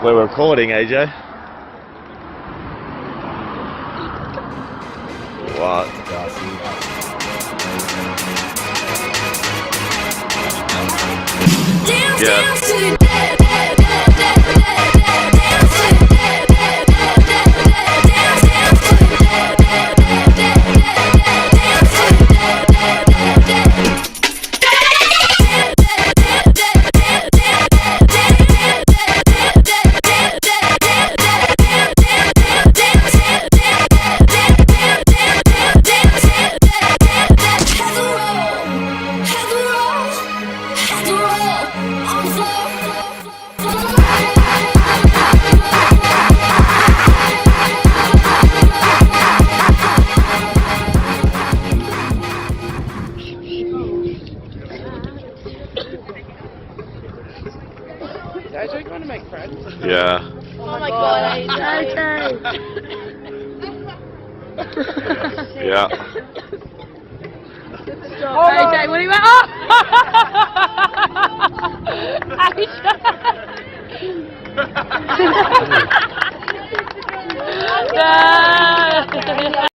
We're recording, AJ. What? Yeah. Guys, are you going to make friends? Yeah. Oh my god, AJ. Yeah. Stop. AJ, what are you at? Oh! AJ!